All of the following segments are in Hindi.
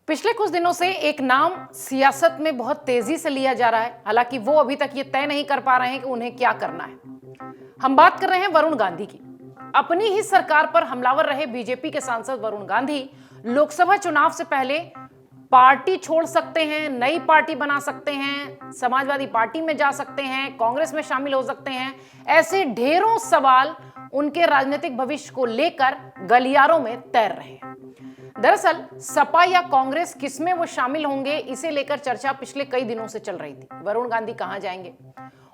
पिछले कुछ दिनों से एक नाम सियासत में बहुत तेजी से लिया जा रहा है। हालांकि वो अभी तक ये तय नहीं कर पा रहे हैं कि उन्हें क्या करना है। हम बात कर रहे हैं वरुण गांधी की। अपनी ही सरकार पर हमलावर रहे बीजेपी के सांसद वरुण गांधी लोकसभा चुनाव से पहले पार्टी छोड़ सकते हैं, नई पार्टी बना सकते हैं, समाजवादी पार्टी में जा सकते हैं, कांग्रेस में शामिल हो सकते हैं। ऐसे ढेरों सवाल उनके राजनीतिक भविष्य को लेकर गलियारों में तैर रहे हैं। दरअसल सपा या कांग्रेस किसमें वो शामिल होंगे, इसे लेकर चर्चा पिछले कई दिनों से चल रही थी। वरुण गांधी कहां जाएंगे?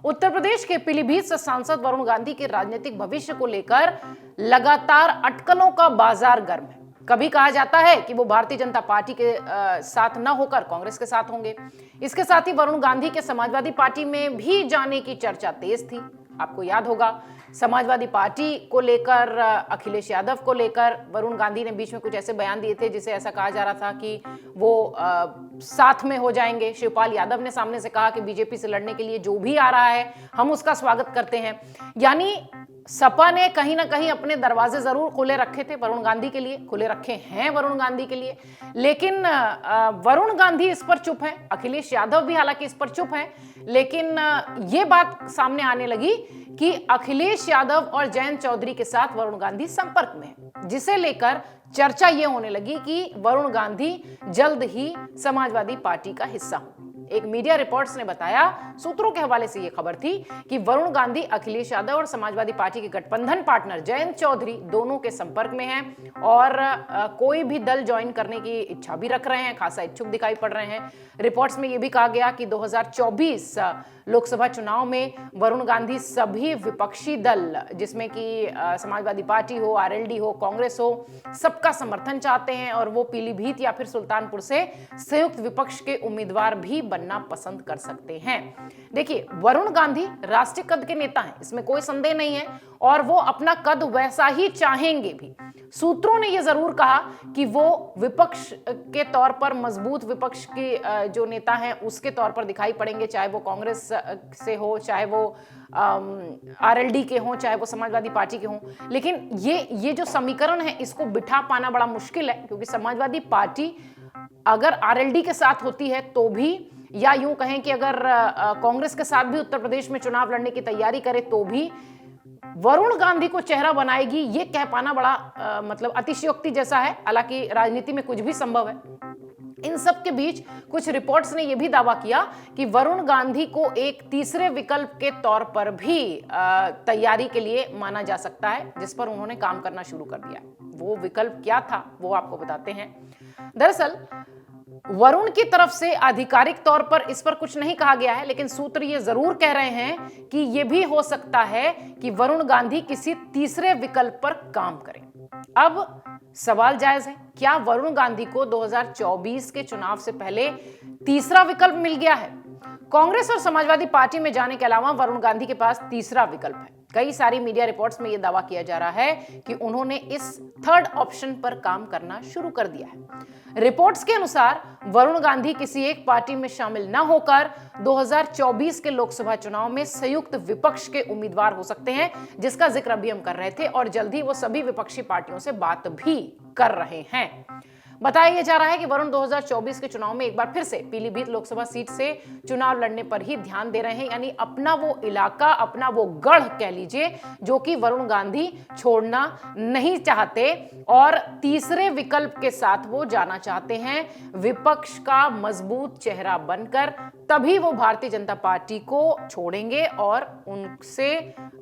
उत्तर प्रदेश के पीलीभीत से सांसद वरुण गांधी के राजनीतिक भविष्य को लेकर लगातार अटकलों का बाजार गर्म है। कभी कहा जाता है कि वो भारतीय जनता पार्टी के साथ न होकर कांग्रेस के साथ होंगे। इसके साथ ही वरुण गांधी के समाजवादी पार्टी में भी जाने की चर्चा तेज थी। आपको याद होगा, समाजवादी पार्टी को लेकर, अखिलेश यादव को लेकर वरुण गांधी ने बीच में कुछ ऐसे बयान दिए थे जिसे ऐसा कहा जा रहा था कि वो साथ में हो जाएंगे। शिवपाल यादव ने सामने से कहा कि बीजेपी से लड़ने के लिए जो भी आ रहा है हम उसका स्वागत करते हैं। यानी सपा ने कहीं ना कहीं अपने दरवाजे जरूर खुले रखे थे वरुण गांधी के लिए, खुले रखे हैं वरुण गांधी के लिए। लेकिन वरुण गांधी इस पर चुप है, अखिलेश यादव भी हालांकि इस पर चुप है। लेकिन ये बात सामने आने लगी कि अखिलेश यादव और जयंत चौधरी के साथ वरुण गांधी संपर्क में है, जिसे लेकर चर्चा ये होने लगी कि वरुण गांधी जल्द ही समाजवादी पार्टी का हिस्सा होंगे। एक मीडिया रिपोर्ट्स ने बताया, सूत्रों के हवाले से यह खबर थी कि वरुण गांधी अखिलेश यादव और समाजवादी पार्टी के गठबंधन पार्टनर जयंत चौधरी दोनों के संपर्क में हैं और कोई भी दल ज्वाइन करने की इच्छा भी रख रहे हैं, खासा इच्छुक दिखाई पड़ रहे हैं। रिपोर्ट्स में यह भी कहा गया कि 2024 लोकसभा चुनाव में वरुण गांधी सभी विपक्षी दल, जिसमें कि समाजवादी पार्टी हो, आरएलडी हो, कांग्रेस हो, सबका समर्थन चाहते हैं और वो पीलीभीत या फिर सुल्तानपुर से संयुक्त विपक्ष के उम्मीदवार भी बनना पसंद कर सकते हैं। देखिए, वरुण गांधी राष्ट्रीय कद के नेता हैं, इसमें कोई संदेह नहीं है, और वो अपना कद वैसा ही चाहेंगे भी। सूत्रों ने यह जरूर कहा कि वो विपक्ष के तौर पर, मजबूत विपक्ष के जो नेता हैं उसके तौर पर दिखाई पड़ेंगे, चाहे वो कांग्रेस से हो, चाहे वो आरएलडी के हों, चाहे वो समाजवादी पार्टी के हों। लेकिन ये जो समीकरण है इसको बिठा पाना बड़ा मुश्किल है, क्योंकि समाजवादी पार्टी अगर आरएलडी के साथ होती है तो भी, या यूं कहें कि अगर कांग्रेस के साथ भी उत्तर प्रदेश में चुनाव लड़ने की तैयारी करे तो भी वरुण गांधी को चेहरा बनाएगी, ये कह पाना बड़ा मतलब अतिशयोक्ति जैसा है। हालांकि राजनीति में कुछ भी संभव है। इन सब के बीच कुछ रिपोर्ट्स ने यह भी दावा किया कि वरुण गांधी को एक तीसरे विकल्प के तौर पर भी तैयारी के लिए माना जा सकता है, जिस पर उन्होंने काम करना शुरू कर दिया। वो विकल्प क्या था वो आपको बताते हैं। दरअसल वरुण की तरफ से आधिकारिक तौर पर इस पर कुछ नहीं कहा गया है, लेकिन सूत्र ये जरूर कह रहे हैं कि यह भी हो सकता है कि वरुण गांधी किसी तीसरे विकल्प पर काम करें। अब सवाल जायज है, क्या वरुण गांधी को 2024 के चुनाव से पहले तीसरा विकल्प मिल गया है? कांग्रेस और समाजवादी पार्टी में जाने के अलावा वरुण गांधी के पास तीसरा विकल्प है। कई सारी मीडिया रिपोर्ट्स में यह दावा किया जा रहा है कि उन्होंने इस थर्ड ऑप्शन पर काम करना शुरू कर दिया है। रिपोर्ट्स के अनुसार वरुण गांधी किसी एक पार्टी में शामिल न होकर 2024 के लोकसभा चुनाव में संयुक्त विपक्ष के उम्मीदवार हो सकते हैं, जिसका जिक्र अभी हम कर रहे थे, और जल्द ही वो सभी विपक्षी पार्टियों से बात भी कर रहे हैं। बताया जा रहा है कि वरुण 2024 के चुनाव में एक बार फिर से पीलीभीत लोकसभा सीट से चुनाव लड़ने पर ही ध्यान दे रहे हैं। यानी अपना वो इलाका, अपना वो गढ़ कह लीजिए, जो कि वरुण गांधी छोड़ना नहीं चाहते और तीसरे विकल्प के साथ वो जाना चाहते हैं, विपक्ष का मजबूत चेहरा बनकर। तभी वो भारतीय जनता पार्टी को छोड़ेंगे और उनसे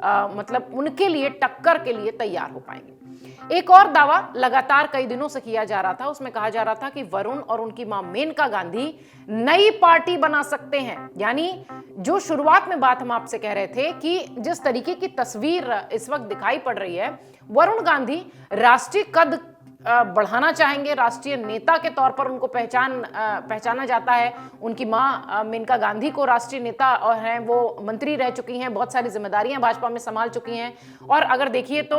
मतलब उनके लिए टक्कर के लिए तैयार हो पाएंगे। एक और दावा लगातार कई दिनों से किया जा रहा था, उसमें कहा जा रहा था कि वरुण और उनकी मां मेनका गांधी नई पार्टी बना सकते हैं। यानी जो शुरुआत में बात हम आपसे कह रहे थे कि जिस तरीके की तस्वीर इस वक्त दिखाई पड़ रही है, वरुण गांधी राष्ट्रीय कद बढ़ाना चाहेंगे, राष्ट्रीय नेता के तौर पर उनको पहचाना जाता है। उनकी मां मेनका गांधी को राष्ट्रीय नेता और हैं, वो मंत्री रह चुकी हैं, बहुत सारी जिम्मेदारियां भाजपा में संभाल चुकी हैं। और अगर देखिए तो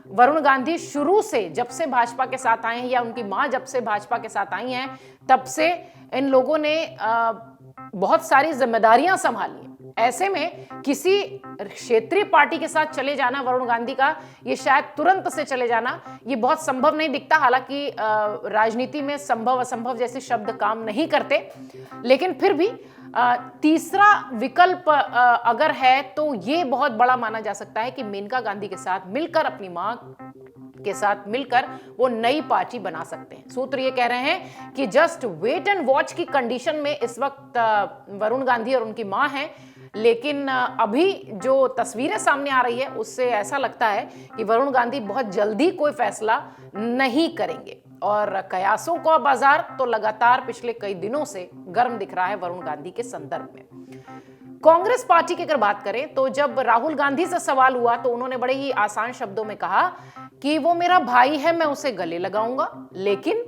वरुण गांधी शुरू से, जब से भाजपा के साथ आए हैं, या उनकी मां जब से भाजपा के साथ आई हैं, तब से इन लोगों ने बहुत सारी जिम्मेदारियां संभाली हैं। ऐसे में किसी क्षेत्रीय पार्टी के साथ चले जाना वरुण गांधी का, ये शायद तुरंत से चले जाना, ये बहुत संभव नहीं दिखता। हालांकि राजनीति में संभव असंभव जैसे शब्द काम नहीं करते, लेकिन फिर भी तीसरा विकल्प अगर है तो ये बहुत बड़ा माना जा सकता है कि मेनका गांधी के साथ मिलकर, अपनी मां के साथ मिलकर वो नई पार्टी बना सकते हैं। सूत्र ये कह रहे हैं कि जस्ट वेट एंड वॉच की कंडीशन में इस वक्त वरुण गांधी और उनकी मां हैं, लेकिन अभी जो तस्वीरें सामने आ रही है उससे ऐसा लगता है कि वरुण गांधी बहुत जल्दी कोई फैसला नहीं करेंगे। और कयासों का बाजार तो लगातार पिछले कई दिनों से गर्म दिख रहा है वरुण गांधी के संदर्भ में। कांग्रेस पार्टी की अगर बात करें तो जब राहुल गांधी से सवाल हुआ तो उन्होंने बड़े ही आसान शब्दों में कहा कि वो मेरा भाई है, मैं उसे गले लगाऊंगा, लेकिन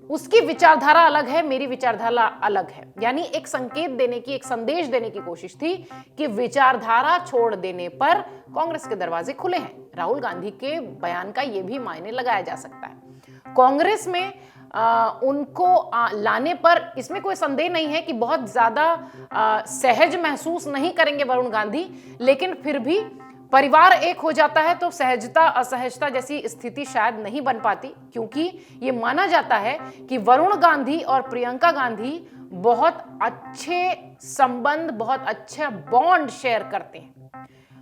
उसकी विचारधारा अलग है, मेरी विचारधारा अलग है। यानी एक संकेत देने की, एक संदेश देने की कोशिश थी कि विचारधारा छोड़ देने पर कांग्रेस के दरवाजे खुले हैं। राहुल गांधी के बयान का यह भी मायने लगाया जा सकता है। कांग्रेस में उनको लाने पर इसमें कोई संदेह नहीं है कि बहुत ज्यादा सहज महसूस नहीं करेंगे वरुण गांधी, लेकिन फिर भी परिवार एक हो जाता है तो सहजता असहजता जैसी स्थिति शायद नहीं बन पाती, क्योंकि ये माना जाता है कि वरुण गांधी और प्रियंका गांधी बहुत अच्छे संबंध, बहुत अच्छा बॉन्ड शेयर करते हैं।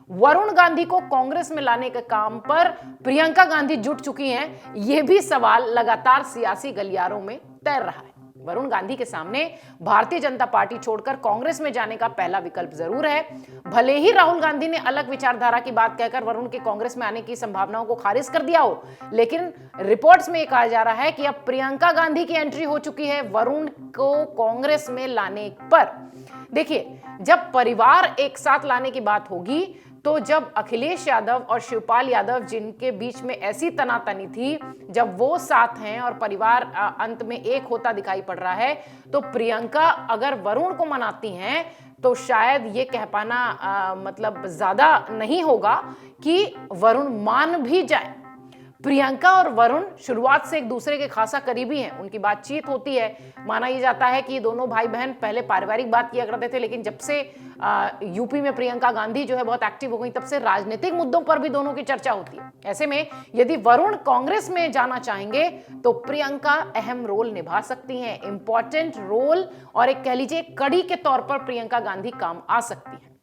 वरुण गांधी को कांग्रेस में लाने के काम पर प्रियंका गांधी जुट चुकी हैं, यह भी सवाल लगातार सियासी गलियारों में तैर रहा है। वरुण गांधी के सामने भारतीय जनता पार्टी छोड़कर कांग्रेस में जाने का पहला विकल्प जरूर है। भले ही राहुल गांधी ने अलग विचारधारा की बात कहकर वरुण के कांग्रेस में आने की संभावनाओं को खारिज कर दिया हो, लेकिन रिपोर्ट्स में यह कहा जा रहा है कि अब प्रियंका गांधी की एंट्री हो चुकी है वरुण को कांग्रेस में लाने पर। देखिए, जब परिवार एक साथ लाने की बात होगी तो जब अखिलेश यादव और शिवपाल यादव जिनके बीच में ऐसी तनातनी थी, जब वो साथ हैं और परिवार अंत में एक होता दिखाई पड़ रहा है, तो प्रियंका अगर वरुण को मनाती हैं तो शायद ये कह पाना मतलब ज्यादा नहीं होगा कि वरुण मान भी जाए। प्रियंका और वरुण शुरुआत से एक दूसरे के खासा करीबी हैं, उनकी बातचीत होती है। माना यह जाता है कि दोनों भाई बहन पहले पारिवारिक बात किया करते थे, लेकिन जब से यूपी में प्रियंका गांधी जो है बहुत एक्टिव हो गई, तब से राजनीतिक मुद्दों पर भी दोनों की चर्चा होती है। ऐसे में यदि वरुण कांग्रेस में जाना चाहेंगे तो प्रियंका अहम रोल निभा सकती हैं, इंपॉर्टेंट रोल, और एक कह लीजिए कड़ी के तौर पर प्रियंका गांधी काम आ सकती है।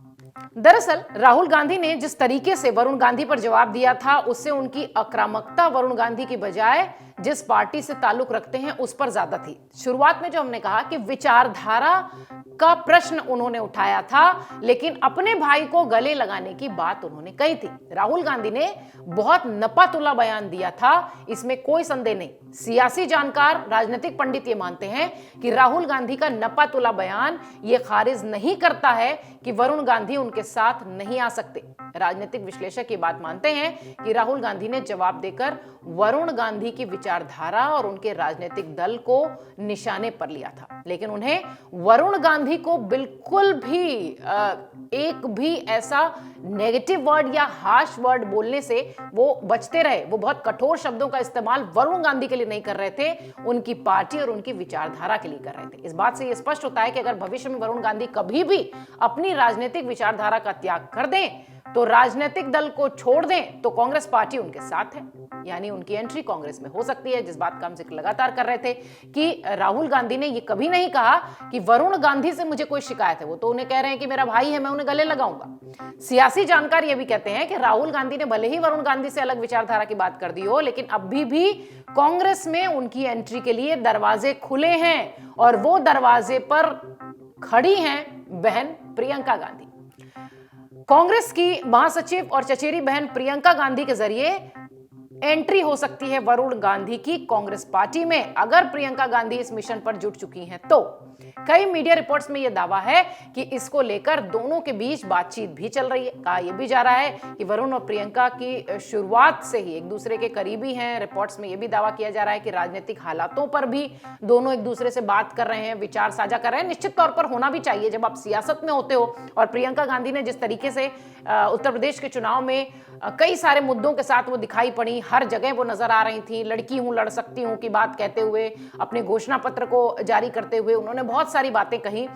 दरअसल राहुल गांधी ने जिस तरीके से वरुण गांधी पर जवाब दिया था, उससे उनकी आक्रामकता वरुण गांधी की बजाय जिस पार्टी से ताल्लुक रखते हैं उस पर ज्यादा थी। शुरुआत में जो हमने कहा कि विचारधारा का प्रश्न उन्होंने उठाया था, लेकिन अपने भाई को गले लगाने की बात उन्होंने कही थी। राहुल गांधी ने बहुत नपातुला बयान दिया था, इसमें कोई संदेह नहीं। सियासी जानकार, राजनीतिक पंडित ये मानते हैं कि राहुल गांधी का नपातुला बयान ये खारिज नहीं करता है कि वरुण गांधी उनके साथ नहीं आ सकते। राजनीतिक विश्लेषक ये बात मानते हैं कि राहुल गांधी ने जवाब देकर वरुण गांधी की विचारधारा और उनके राजनीतिक दल को निशाने पर लिया था, लेकिन उन्हें वरुण गांधी को बिल्कुल भी एक भी ऐसा नेगेटिव वर्ड या हार्श वर्ड बोलने से वो बचते रहे। वो बहुत कठोर शब्दों का इस्तेमाल वरुण गांधी के लिए नहीं कर रहे थे, उनकी पार्टी और उनकी विचारधारा के लिए कर रहे थे। इस बात से यह स्पष्ट होता है कि अगर भविष्य में वरुण गांधी कभी भी अपनी राजनीतिक विचारधारा का त्याग कर दें, तो राजनीतिक दल को छोड़ दें, तो कांग्रेस पार्टी उनके साथ है, यानी उनकी एंट्री कांग्रेस में हो सकती है। जिस बात का हम जिक्र लगातार कर रहे थे कि राहुल गांधी ने यह कभी नहीं कहा कि वरुण गांधी से मुझे कोई शिकायत है, वो तो उन्हें कह रहे हैं कि मेरा भाई है, मैं उन्हें गले लगाऊंगा। सियासी जानकार यह भी कहते हैं कि राहुल गांधी ने भले ही वरुण गांधी से अलग विचारधारा की बात कर दी हो, लेकिन अभी भी कांग्रेस में उनकी एंट्री के लिए दरवाजे खुले हैं, और वो दरवाजे पर खड़ी हैं बहन प्रियंका गांधी। कांग्रेस की महासचिव और चचेरी बहन प्रियंका गांधी के जरिए एंट्री हो सकती है वरुण गांधी की कांग्रेस पार्टी में, अगर प्रियंका गांधी इस मिशन पर जुट चुकी हैं तो। कई मीडिया रिपोर्ट्स में यह दावा है कि इसको लेकर दोनों के बीच बातचीत भी चल रही है। कहा यह भी जा रहा है कि वरुण और प्रियंका की शुरुआत से ही एक दूसरे के करीबी हैं। रिपोर्ट्स में यह भी दावा किया जा रहा है कि राजनीतिक हालातों पर भी दोनों एक दूसरे से बात कर रहे हैं, विचार साझा कर रहे हैं। निश्चित तौर पर होना भी चाहिए जब आप सियासत में होते हो। और प्रियंका गांधी ने जिस तरीके से उत्तर प्रदेश के चुनाव में कई सारे मुद्दों के साथ वो दिखाई पड़ी, हर जगह वो नजर आ रही थी, लड़की हूं लड़ सकती हूं की बात कहते हुए, अपने घोषणा पत्र को जारी करते हुए उन्होंने बहुत सारी बातें कही।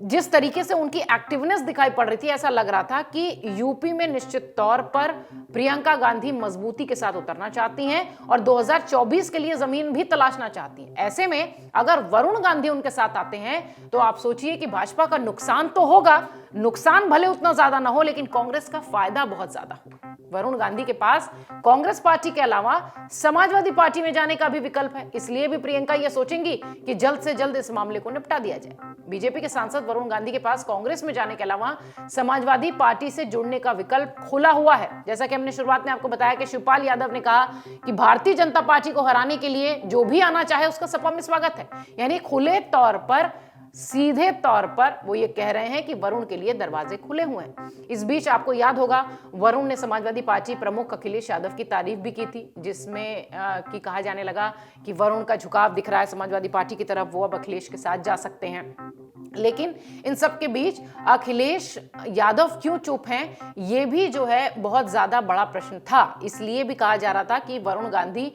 जिस तरीके से उनकी एक्टिवनेस दिखाई पड़ रही थी, ऐसा लग रहा था कि यूपी में निश्चित तौर पर प्रियंका गांधी मजबूती के साथ उतरना चाहती हैं और 2024 के लिए जमीन भी तलाशना चाहती हैं। ऐसे में अगर वरुण गांधी उनके साथ आते हैं तो आप सोचिए कि भाजपा का नुकसान तो होगा, नुकसान भले उतना ज्यादा ना हो, लेकिन कांग्रेस का फायदा बहुत ज्यादा होगा। वरुण गांधी के पास कांग्रेस पार्टी के अलावा समाजवादी पार्टी में जाने का भी विकल्प है, इसलिए भी प्रियंका यह सोचेंगी कि जल्द से जल्द इस मामले को निपटा दिया जाए। बीजेपी के सांसद वरुण गांधी के पास कांग्रेस में जाने के अलावा समाजवादी पार्टी से जुड़ने का विकल्प खुला हुआ है। जैसा कि हमने शुरुआत में आपको बताया कि शिवपाल यादव ने कहा कि भारतीय जनता पार्टी को हराने के लिए जो भी आना चाहे उसका सपा में स्वागत है, यानी खुले तौर पर, सीधे तौर पर वो ये कह रहे हैं कि वरुण के लिए दरवाजे खुले हुए हैं। इस बीच आपको याद होगा वरुण ने समाजवादी पार्टी प्रमुख अखिलेश यादव की तारीफ भी की थी, जिसमें कि कहा जाने लगा कि वरुण का झुकाव दिख रहा है समाजवादी पार्टी की तरफ, वो अब अखिलेश के साथ जा सकते हैं। लेकिन इन सब के बीच अखिलेश यादव क्यों चुप हैं, ये भी जो है बहुत ज्यादा बड़ा प्रश्न था। इसलिए भी कहा जा रहा था कि वरुण गांधी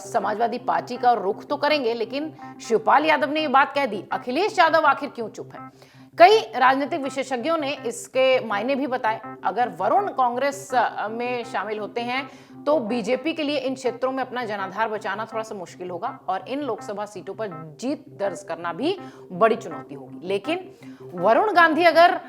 समाजवादी पार्टी का रुख तो करेंगे, लेकिन शिवपाल यादव ने ये बात कह दी, अखिलेश यादव आखिर क्यों चुप है। कई राजनीतिक विशेषज्ञों ने इसके मायने भी बताए। अगर वरुण कांग्रेस में शामिल होते हैं तो बीजेपी के लिए इन क्षेत्रों में अपना जनाधार बचाना थोड़ा सा मुश्किल होगा और इन लोकसभा सीटों पर जीत दर्ज करना भी बड़ी चुनौती होगी। लेकिन वरुण गांधी अगर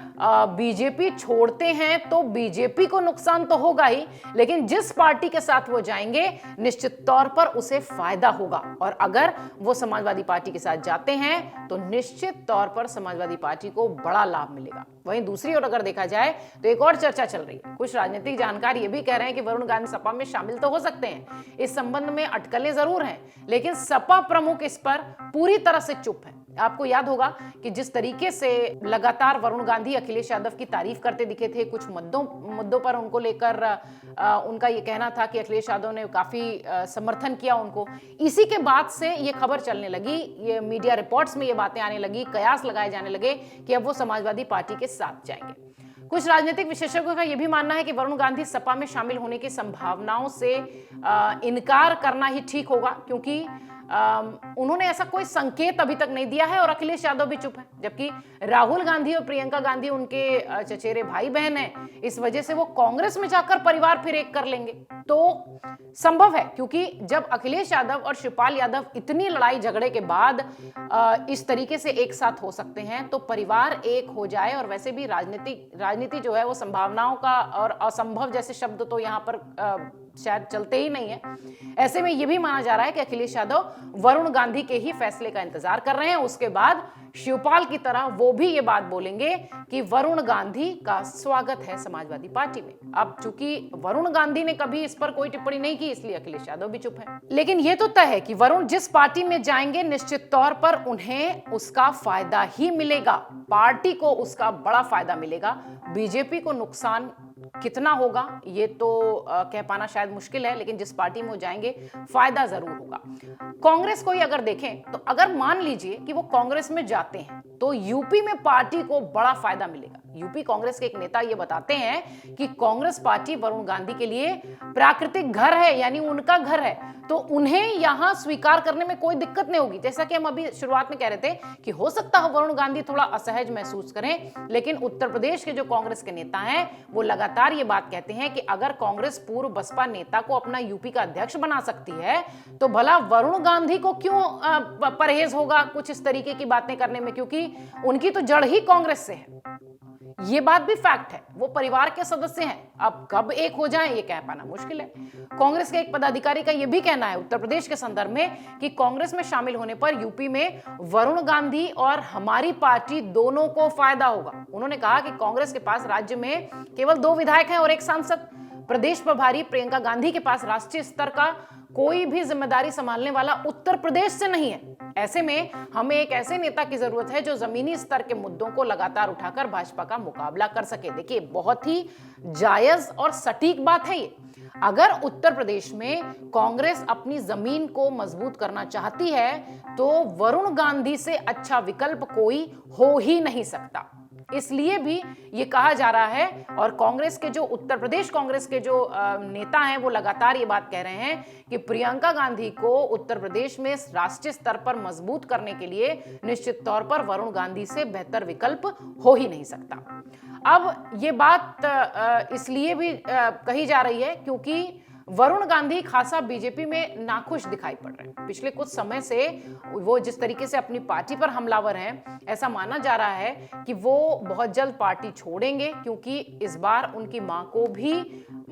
बीजेपी छोड़ते हैं तो बीजेपी को नुकसान तो होगा ही, लेकिन जिस पार्टी के साथ वो जाएंगे निश्चित तौर पर उसे फायदा होगा। और अगर वो समाजवादी पार्टी के साथ जाते हैं तो निश्चित तौर पर समाजवादी पार्टी को बड़ा लाभ मिलेगा। वहीं दूसरी ओर अगर देखा जाए तो एक और चर्चा चल रही है। कुछ राजनीतिक जानकार ये भी कह रहे हैं कि वरुण गांधी सपा में शामिल तो हो सकते हैं, इस संबंध में अटकलें जरूर हैं, लेकिन सपा प्रमुख इस पर पूरी तरह से चुप है। आपको याद होगा कि जिस तरीके से लगातार वरुण गांधी अखिलेश यादव की तारीफ करते दिखे थे, कुछ मुद्दों पर उनको लेकर उनका ये कहना था कि अखिलेश यादव ने काफी समर्थन किया उनको। इसी के बाद से ये खबर चलने लगी, ये मीडिया रिपोर्ट्स में ये बातें आने लगी, कयास लगाए जाने लगे कि अब वो समाजवादी पार्टी के साथ जाएंगे। कुछ राजनीतिक विशेषज्ञों का यह भी मानना है कि वरुण गांधी सपा में शामिल होने की संभावनाओं से इनकार करना ही ठीक होगा, क्योंकि उन्होंने ऐसा कोई संकेत अभी तक नहीं दिया है और अखिलेश यादव भी चुप है, जबकि राहुल गांधी और प्रियंका गांधी उनके चचेरे भाई बहन हैं। इस वजह से वो कांग्रेस में जाकर परिवार फिर एक कर लेंगे तो संभव है, क्योंकि जब अखिलेश यादव और शिवपाल यादव इतनी लड़ाई झगड़े के बाद इस तरीके से एक साथ हो सकते हैं तो परिवार एक हो जाए। और वैसे भी राजनीति जो है वो संभावनाओं का और असंभव जैसे शब्द तो यहाँ पर शायद चलते ही नहीं है। ऐसे में यह भी माना जा रहा है कि अखिलेश यादव वरुण गांधी के ही फैसले का इंतजार कर रहे हैं। उसके बाद शिवपाल की तरह वो भी ये बात बोलेंगे कि वरुण गांधी का स्वागत है समाजवादी पार्टी में। अब चूंकि वरुण गांधी ने कभी इस पर कोई टिप्पणी नहीं की, इसलिए अखिलेश यादव भी चुप है। लेकिन ये तो तय है कि वरुण जिस पार्टी में जाएंगे निश्चित तौर पर उन्हें उसका फायदा ही मिलेगा, पार्टी को उसका बड़ा फायदा मिलेगा। बीजेपी को नुकसान कितना होगा ये तो कह पाना शायद मुश्किल है, लेकिन जिस पार्टी में वो जाएंगे फायदा जरूर होगा। कांग्रेस को ही अगर देखें तो अगर मान लीजिए कि वो कांग्रेस में जाते हैं तो यूपी में पार्टी को बड़ा फायदा मिलेगा। यूपी कांग्रेस के एक नेता ये बताते हैं कि कांग्रेस पार्टी वरुण गांधी के लिए प्राकृतिक घर है, यानी उनका घर है, तो उन्हें यहां स्वीकार करने में कोई दिक्कत नहीं होगी। जैसा कि हम अभी शुरुआत में कह रहे थे कि हो सकता है वरुण गांधी थोड़ा असहज महसूस करें, लेकिन उत्तर प्रदेश के जो कांग्रेस के नेता हैं वो लगातार ये बात कहते हैं कि अगर कांग्रेस पूर्व बसपा नेता को अपना यूपी का अध्यक्ष बना सकती है तो भला वरुण गांधी को क्यों परहेज होगा कुछ इस तरीके की बातें करने में, क्योंकि उनकी तो जड़ ही कांग्रेस से है। ये बात भी फैक्ट है, वो परिवार के सदस्य हैं। अब कब एक हो जाएं ये कह पाना मुश्किल है। कांग्रेस के एक पदाधिकारी का यह भी कहना है उत्तर प्रदेश के संदर्भ में कि कांग्रेस में शामिल होने पर यूपी में वरुण गांधी और हमारी पार्टी दोनों को फायदा होगा। उन्होंने कहा कि कांग्रेस के पास राज्य में केवल 2 विधायक हैं और 1 सांसद। प्रदेश प्रभारी प्रियंका गांधी के पास राष्ट्रीय स्तर का कोई भी जिम्मेदारी संभालने वाला उत्तर प्रदेश से नहीं है। ऐसे में हमें एक ऐसे नेता की जरूरत है जो जमीनी स्तर के मुद्दों को लगातार उठाकर भाजपा का मुकाबला कर सके। देखिए, बहुत ही जायज और सटीक बात है ये। अगर उत्तर प्रदेश में कांग्रेस अपनी जमीन को मजबूत करना चाहती है तो वरुण गांधी से अच्छा विकल्प कोई हो ही नहीं सकता। इसलिए भी ये कहा जा रहा है, और कांग्रेस के जो उत्तर प्रदेश कांग्रेस के जो नेता हैं वो लगातार ये बात कह रहे हैं कि प्रियंका गांधी को उत्तर प्रदेश में राष्ट्रीय स्तर पर मजबूत करने के लिए निश्चित तौर पर वरुण गांधी से बेहतर विकल्प हो ही नहीं सकता। अब ये बात इसलिए भी कही जा रही है क्योंकि वरुण गांधी खासा बीजेपी में नाखुश दिखाई पड़ रहे हैं। पिछले कुछ समय से वो जिस तरीके से अपनी पार्टी पर हमलावर हैं, ऐसा माना जा रहा है कि वो बहुत जल्द पार्टी छोड़ेंगे, क्योंकि इस बार उनकी मां को भी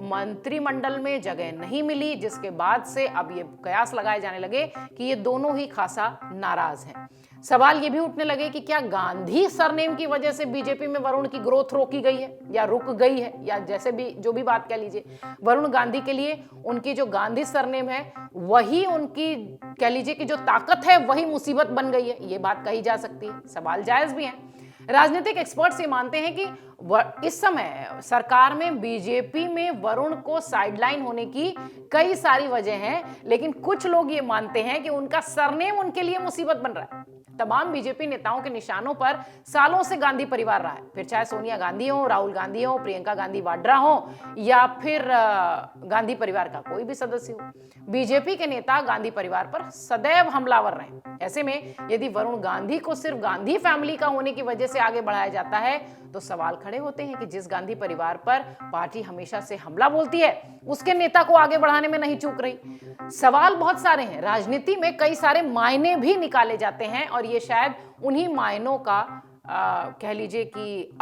मंत्रिमंडल में जगह नहीं मिली, जिसके बाद से अब ये कयास लगाए जाने लगे कि ये दोनों ही खासा नाराज हैं। सवाल ये भी उठने लगे कि क्या गांधी सरनेम की वजह से बीजेपी में वरुण की ग्रोथ रोकी गई है या रुक गई है, या जैसे भी जो भी बात कह लीजिए, वरुण गांधी के लिए उनकी जो गांधी सरनेम है वही उनकी कह लीजिए कि जो ताकत है वही मुसीबत बन गई है, ये बात कही जा सकती है। सवाल जायज भी है। राजनीतिक एक्सपर्ट्स ये मानते हैं कि इस समय सरकार में बीजेपी में वरुण को साइडलाइन होने की कई सारी वजह हैं, लेकिन कुछ लोग ये मानते हैं कि उनका सरनेम उनके लिए मुसीबत बन रहा है। तमाम बीजेपी नेताओं के निशानों पर सालों से गांधी परिवार रहा है, फिर चाहे सोनिया गांधी हो, राहुल गांधी हो, प्रियंका गांधी वाड्रा हो, या फिर गांधी परिवार का कोई भी सदस्य हो। बीजेपी के नेता गांधी परिवार पर सदैव हमलावर रहे। ऐसे में यदि वरुण गांधी को सिर्फ गांधी फैमिली का होने की वजह से आगे बढ़ाया जाता है तो सवाल खड़े होते हैं कि जिस गांधी परिवार पर पार्टी हमेशा से हमला बोलती है, उसके नेता को आगे बढ़ाने में नहीं चूक रही। सवाल बहुत सारे हैं। राजनीति में कई सारे मायने भी निकाले जाते हैं और ये शायद उन्हीं मायनों का कह लीजिए कि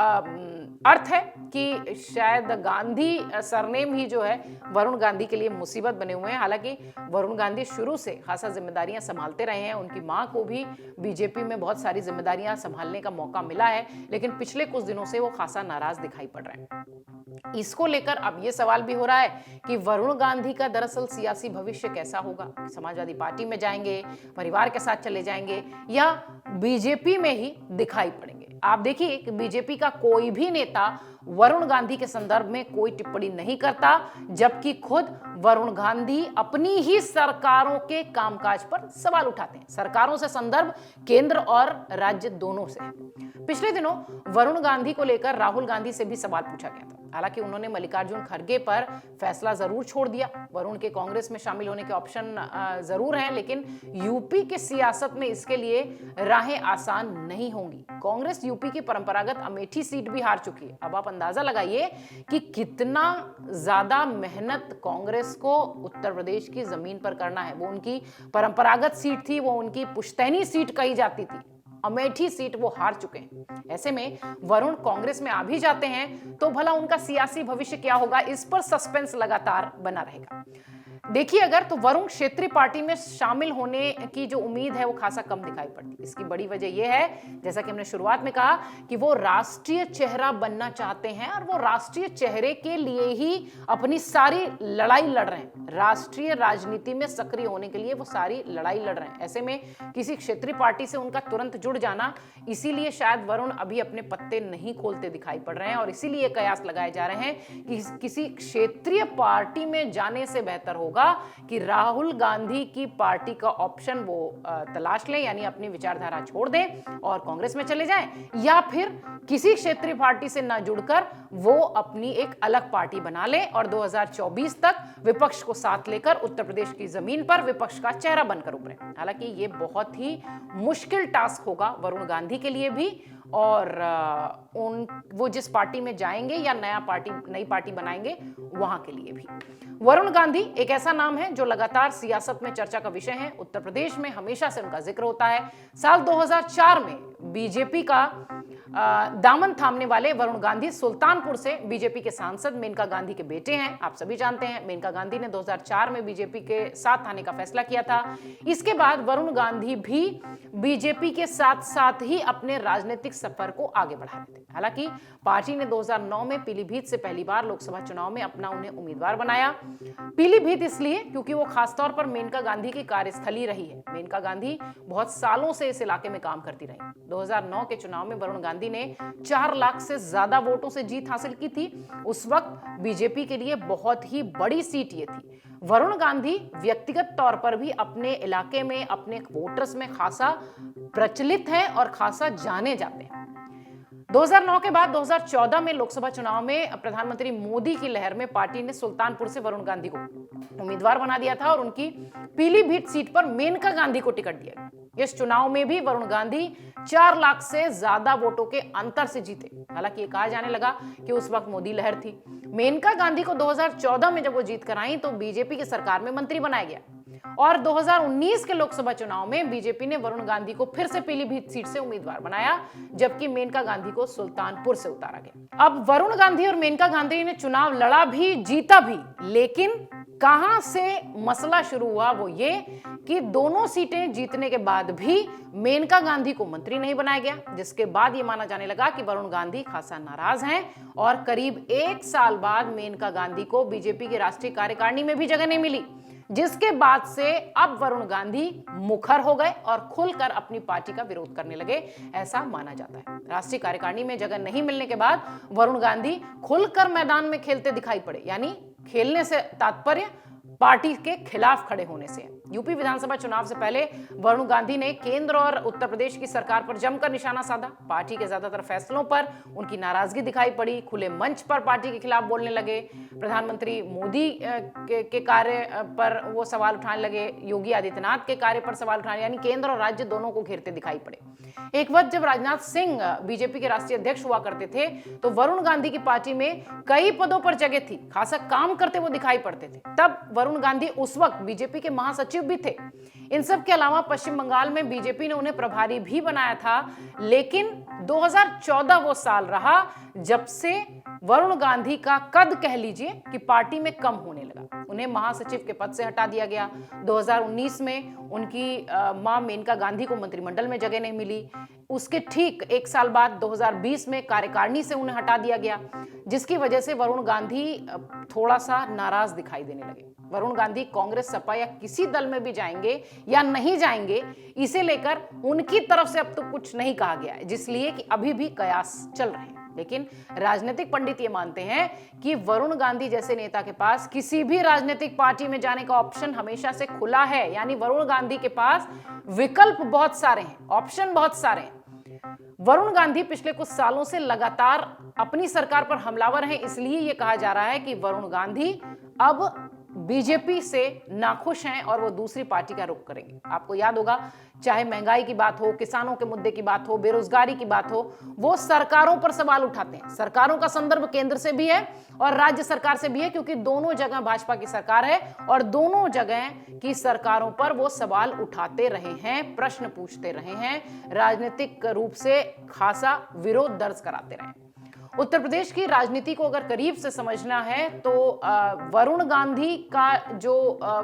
अर्थ है कि शायद गांधी सरनेम ही जो है वरुण गांधी के लिए मुसीबत बने हुए हैं। हालांकि वरुण गांधी शुरू से खासा जिम्मेदारियां संभालते रहे हैं, उनकी मां को भी बीजेपी में बहुत सारी जिम्मेदारियां संभालने का मौका मिला है, लेकिन पिछले कुछ दिनों से वो खासा नाराज दिखाई पड़ रहे हैं। इसको लेकर अब ये सवाल भी हो रहा है कि वरुण गांधी का दरअसल सियासी भविष्य कैसा होगा। समाजवादी पार्टी में जाएंगे, परिवार के साथ चले जाएंगे, या बीजेपी में ही दिखाई पड़ेंगे। आप देखिए कि बीजेपी का कोई भी नेता वरुण गांधी के संदर्भ में कोई टिप्पणी नहीं करता, जबकि खुद वरुण गांधी अपनी ही सरकारों के कामकाज पर सवाल उठाते हैं। सरकारों से संदर्भ केंद्र और राज्य दोनों से है। पिछले दिनों वरुण गांधी को लेकर राहुल गांधी से भी सवाल पूछा गया था। हालांकि उन्होंने मल्लिकार्जुन खड़गे पर फैसला जरूर छोड़ दिया। वरुण के कांग्रेस में शामिल होने के ऑप्शन जरूर हैं, लेकिन यूपी के सियासत में इसके लिए राहें आसान नहीं होंगी। कांग्रेस यूपी की परंपरागत अमेठी सीट भी हार चुकी है। अब आप अंदाजा लगाइए कि कितना ज्यादा मेहनत कांग्रेस को उत्तर प्रदेश की जमीन पर करना है। वो उनकी परंपरागत सीट थी, वो उनकी पुश्तैनी सीट कही जाती थी। अमेठी सीट वो हार चुके हैं। ऐसे में वरुण कांग्रेस में आ भी जाते हैं तो भला उनका सियासी भविष्य क्या होगा, इस पर सस्पेंस लगातार बना रहेगा। देखिए, अगर तो वरुण क्षेत्रीय पार्टी में शामिल होने की जो उम्मीद है वो खासा कम दिखाई पड़ती है। इसकी बड़ी वजह यह है, जैसा कि हमने शुरुआत में कहा, कि वो राष्ट्रीय चेहरा बनना चाहते हैं और वो राष्ट्रीय चेहरे के लिए ही अपनी सारी लड़ाई लड़ रहे हैं। राष्ट्रीय राजनीति में सक्रिय होने के लिए वो सारी लड़ाई लड़ रहे हैं। ऐसे में किसी क्षेत्रीय पार्टी से उनका तुरंत जुड़ जाना, इसीलिए शायद वरुण अभी अपने पत्ते नहीं खोलते दिखाई पड़ रहे हैं और इसीलिए कयास लगाए जा रहे हैं कि किसी क्षेत्रीय पार्टी में जाने से बेहतर होगा कि राहुल गांधी की पार्टी का ऑप्शन वो तलाश लें, यानी अपनी विचारधारा छोड़ दें और कांग्रेस में चले जाएं, या फिर किसी क्षेत्रीय पार्टी से ना जुड़कर वो अपनी एक अलग पार्टी बना लें और 2024 तक विपक्ष को साथ लेकर उत्तर प्रदेश की जमीन पर विपक्ष का चेहरा बनकर उभरें। हालांकि ये बहुत ही मुश्किल टास्क होगा वरुण गांधी के लिए भी, और वो जिस पार्टी में जाएंगे या नई पार्टी बनाएंगे वहां के लिए भी। वरुण गांधी एक ऐसा नाम है जो लगातार सियासत में चर्चा का विषय है। उत्तर प्रदेश में हमेशा से उनका जिक्र होता है। साल 2004 में बीजेपी का दामन थामने वाले वरुण गांधी सुल्तानपुर से बीजेपी के सांसद मेनका गांधी के बेटे हैं। आप सभी जानते हैं मेनका गांधी ने 2004 में बीजेपी के साथ आने का फैसला किया था। इसके बाद वरुण गांधी भी बीजेपी के साथ साथ ही अपने राजनीतिक सफर को आगे बढ़ा रहे थे। हालांकि पार्टी ने 2009 में पीलीभीत से पहली बार लोकसभा चुनाव में अपना उन्हें उम्मीदवार बनाया। पीलीभीत इसलिए क्योंकि वो खासतौर पर मेनका गांधी की कार्यस्थली रही है। मेनका गांधी बहुत सालों से इस इलाके में काम करती रही। 2009 के चुनाव में वरुण गांधी ने 4 लाख से ज्यादा वोटों से जीत हासिल की थी। उस वक्त बीजेपी के लिए बहुत ही बड़ी सीट ये थी। वरुण गांधी व्यक्तिगत तौर पर भी अपने इलाके में, अपने वोटर्स में खासा प्रचलित हैं और खासा जाने जाते हैं। 2009 के बाद 2014 में लोकसभा चुनाव में प्रधानमंत्री मोदी की लहर में पार्टी ने सुल्तानपुर से वरुण गांधी को उम्मीदवार बना दिया था और उनकी पीलीभीत सीट पर मेनका गांधी को टिकट दिया गया। इस चुनाव में भी वरुण गांधी 4 लाख से ज्यादा वोटों के अंतर से जीते। हालांकि ये कहा जाने लगा कि उस वक्त मोदी लहर थी। मेनका गांधी को 2014 में जब वो जीत कर आई तो बीजेपी की सरकार में मंत्री बनाया गया और 2019 के लोकसभा चुनाव में बीजेपी ने वरुण गांधी को फिर से पीलीभीत सीट से उम्मीदवार बनाया, जबकि मेनका गांधी को सुल्तानपुर से उतारा गया। अब वरुण गांधी और मेनका गांधी ने चुनाव लड़ा भी, जीता भी, लेकिन कहां से मसला शुरू हुआ वो ये कि दोनों सीटें जीतने के बाद भी मेनका गांधी को मंत्री नहीं बनाया गया, जिसके बाद ये माना जाने लगा कि वरुण गांधी खासा नाराज हैं और करीब 1 साल बाद मेनका गांधी को बीजेपी की राष्ट्रीय कार्यकारिणी में भी जगह नहीं मिली, जिसके बाद से अब वरुण गांधी मुखर हो गए और खुलकर अपनी पार्टी का विरोध करने लगे, ऐसा माना जाता है। राष्ट्रीय कार्यकारिणी में जगह नहीं मिलने के बाद वरुण गांधी खुलकर मैदान में खेलते दिखाई पड़े, यानी खेलने से तात्पर्य पार्टी के खिलाफ खड़े होने से। यूपी विधानसभा चुनाव से पहले वरुण गांधी ने केंद्र और उत्तर प्रदेश की सरकार पर जमकर निशाना साधा। पार्टी के ज्यादातर फैसलों पर उनकी नाराजगी दिखाई पड़ी, खुले मंच पर पार्टी के खिलाफ बोलने लगे, प्रधानमंत्री मोदी के कार्य पर वो सवाल उठाने लगे, योगी आदित्यनाथ के कार्य पर सवाल उठाने, यानी केंद्र और राज्य दोनों को घेरते दिखाई पड़े। एक वक्त जब राजनाथ सिंह बीजेपी के राष्ट्रीय अध्यक्ष हुआ करते थे तो वरुण गांधी की पार्टी में कई पदों पर जगह थी, खासा काम करते वो दिखाई पड़ते थे। तब वरुण गांधी उस वक्त बीजेपी के महासचिव भी थे। इन सब के अलावा पश्चिम बंगाल में बीजेपी ने उन्हें प्रभारी भी बनाया था, लेकिन 2014 वो साल रहा जब से वरुण गांधी का कद कह लीजिए कि पार्टी में कम होने लगा। उन्हें महासचिव के पद से हटा दिया गया। 2019 में उनकी मां मेनका गांधी को मंत्रिमंडल में जगह नहीं मिली। उसके ठीक 1 साल बाद 2020 में कार्यकारिणी से उन्हें हटा दिया गया, जिसकी वजह से वरुण गांधी थोड़ा सा नाराज दिखाई देने लगे। वरुण गांधी कांग्रेस, सपा या किसी दल में भी जाएंगे या नहीं जाएंगे, इसे लेकर उनकी तरफ से अब तो कुछ नहीं कहा गया है, जिसलिए कि अभी भी कयास चल रहे हैं। लेकिन राजनीतिक पंडित ये मानते हैं कि वरुण गांधी जैसे नेता के पास किसी भी राजनीतिक पार्टी में जाने का ऑप्शन हमेशा से खुला है, यानी वरुण गांधी के पास विकल्प बहुत सारे हैं, ऑप्शन बहुत सारे हैं। वरुण गांधी पिछले कुछ सालों से लगातार अपनी सरकार पर हमलावर हैं, इसलिए यह कहा जा रहा है कि वरुण गांधी अब बीजेपी से नाखुश हैं और वो दूसरी पार्टी का रुख करेंगे। आपको याद होगा, चाहे महंगाई की बात हो, किसानों के मुद्दे की बात हो, बेरोजगारी की बात हो, वो सरकारों पर सवाल उठाते हैं। सरकारों का संदर्भ केंद्र से भी है और राज्य सरकार से भी है, क्योंकि दोनों जगह भाजपा की सरकार है और दोनों जगह की सरकारों पर वो सवाल उठाते रहे हैं, प्रश्न पूछते रहे हैं, राजनीतिक रूप से खासा विरोध दर्ज कराते रहे। उत्तर प्रदेश की राजनीति को अगर करीब से समझना है तो वरुण गांधी का जो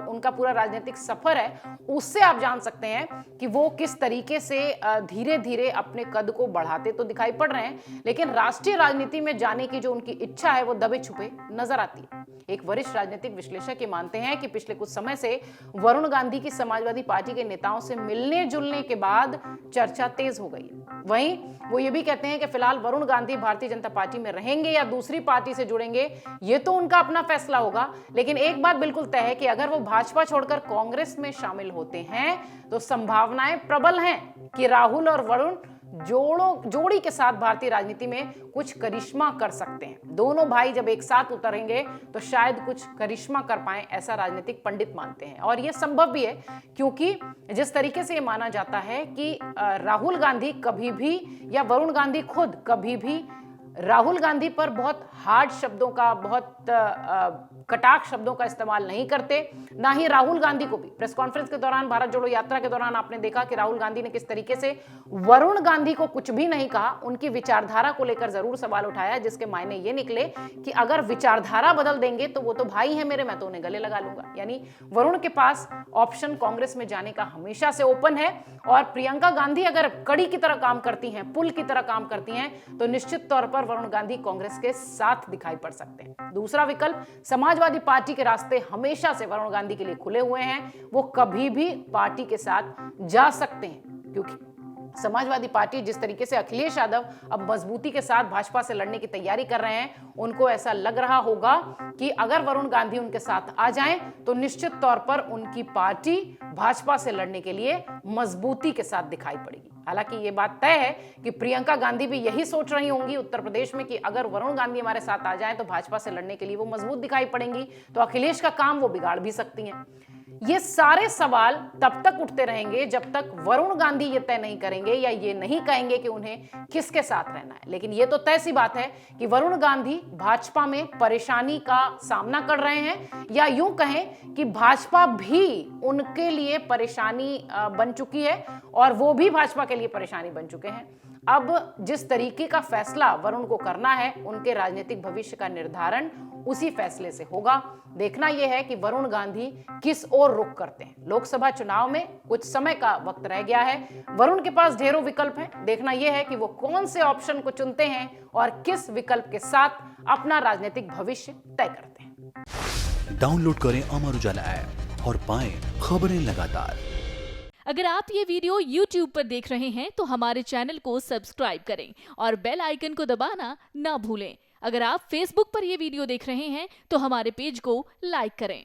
उनका पूरा राजनीतिक सफर है, उससे आप जान सकते हैं कि वो किस तरीके से धीरे धीरे अपने कद को बढ़ाते तो दिखाई पड़ रहे हैं, लेकिन राष्ट्रीय राजनीति में जाने की जो उनकी इच्छा है वो दबे छुपे नजर आती है। एक वरिष्ठ राजनीतिक विश्लेषक ये मानते हैं कि पिछले कुछ समय से वरुण गांधी की समाजवादी पार्टी के नेताओं से मिलने जुलने के बाद चर्चा तेज हो गई है। वहीं वो ये भी कहते हैं कि फिलहाल वरुण गांधी भारतीय जनता पार्टी में रहेंगे या दूसरी पार्टी से जुड़ेंगे, ये तो उनका अपना फैसला होगा, लेकिन एक बात बिल्कुल तय है कि अगर वो भाजपा छोड़कर कांग्रेस में शामिल होते हैं तो संभावनाएं प्रबल हैं कि राहुल और वरुण जोड़ी के साथ भारतीय राजनीति में कुछ करिश्मा कर सकते हैं। दोनों भाई जब एक साथ उतरेंगे तो शायद कुछ करिश्मा कर पाएं, ऐसा राजनीतिक पंडित मानते हैं। और यह संभव भी है, क्योंकि जिस तरीके से ये माना जाता है कि राहुल गांधी कभी भी या वरुण गांधी खुद कभी भी राहुल गांधी पर बहुत हार्ड शब्दों का, बहुत कटाक्ष शब्दों का इस्तेमाल नहीं करते, ना ही राहुल गांधी को भी। प्रेस कॉन्फ्रेंस के दौरान, भारत जोड़ो यात्रा के दौरान आपने देखा कि राहुल गांधी ने किस तरीके से वरुण गांधी को कुछ भी नहीं कहा, उनकी विचारधारा को लेकर जरूर सवाल उठाया, जिसके मायने ये निकले कि अगर विचारधारा बदल देंगे तो वो तो भाई है मेरे, मैं तो उन्हें गले लगा लूंगा। यानी वरुण के पास ऑप्शन कांग्रेस में जाने का हमेशा से ओपन है, और प्रियंका गांधी अगर कड़ी की तरह काम करती हैं, पुल की तरह काम करती हैं, तो निश्चित तौर पर वरुण गांधी कांग्रेस के साथ दिखाई पड़ सकते हैं। दूसरा विकल्प, समाजवादी पार्टी के रास्ते हमेशा से वरुण गांधी के लिए खुले हुए हैं, वो कभी भी पार्टी के साथ जा सकते हैं, क्योंकि समाजवादी पार्टी जिस तरीके से अखिलेश यादव अब मजबूती के साथ भाजपा से लड़ने की तैयारी कर रहे हैं, उनको ऐसा लग रहा होगा कि अगर वरुण गांधी उनके साथ आ जाएं तो निश्चित तौर पर उनकी पार्टी भाजपा से लड़ने के लिए मजबूती के साथ दिखाई पड़ेगी। हालांकि ये बात तय है कि प्रियंका गांधी भी यही सोच रही होंगी उत्तर प्रदेश में कि अगर वरुण गांधी हमारे साथ आ जाएं तो भाजपा से लड़ने के लिए वो मजबूत दिखाई पड़ेंगी, तो अखिलेश का काम वो बिगाड़ भी सकती हैं। ये सारे सवाल तब तक उठते रहेंगे जब तक वरुण गांधी ये तय नहीं करेंगे या ये नहीं कहेंगे कि उन्हें किसके साथ रहना है। लेकिन ये तो तय सी बात है कि वरुण गांधी भाजपा में परेशानी का सामना कर रहे हैं, या यूं कहें कि भाजपा भी उनके लिए परेशानी बन चुकी है और वो भी भाजपा के लिए परेशानी बन चुके हैं। अब जिस तरीके का फैसला वरुण को करना है, उनके राजनीतिक भविष्य का निर्धारण उसी फैसले से होगा। देखना यह है कि वरुण गांधी किस ओर रुख करते हैं। लोकसभा चुनाव में कुछ समय का वक्त रह गया है, वरुण के पास ढेरों विकल्प हैं। देखना यह है कि वो कौन से ऑप्शन को चुनते हैं और किस विकल्प के साथ अपना राजनीतिक भविष्य तय करते हैं। डाउनलोड करें अमर उजाला ऐप और पाएं खबरें लगातार। अगर आप ये वीडियो YouTube पर देख रहे हैं तो हमारे चैनल को सब्सक्राइब करें और बेल आइकन को दबाना ना भूलें। अगर आप Facebook पर ये वीडियो देख रहे हैं तो हमारे पेज को लाइक करें।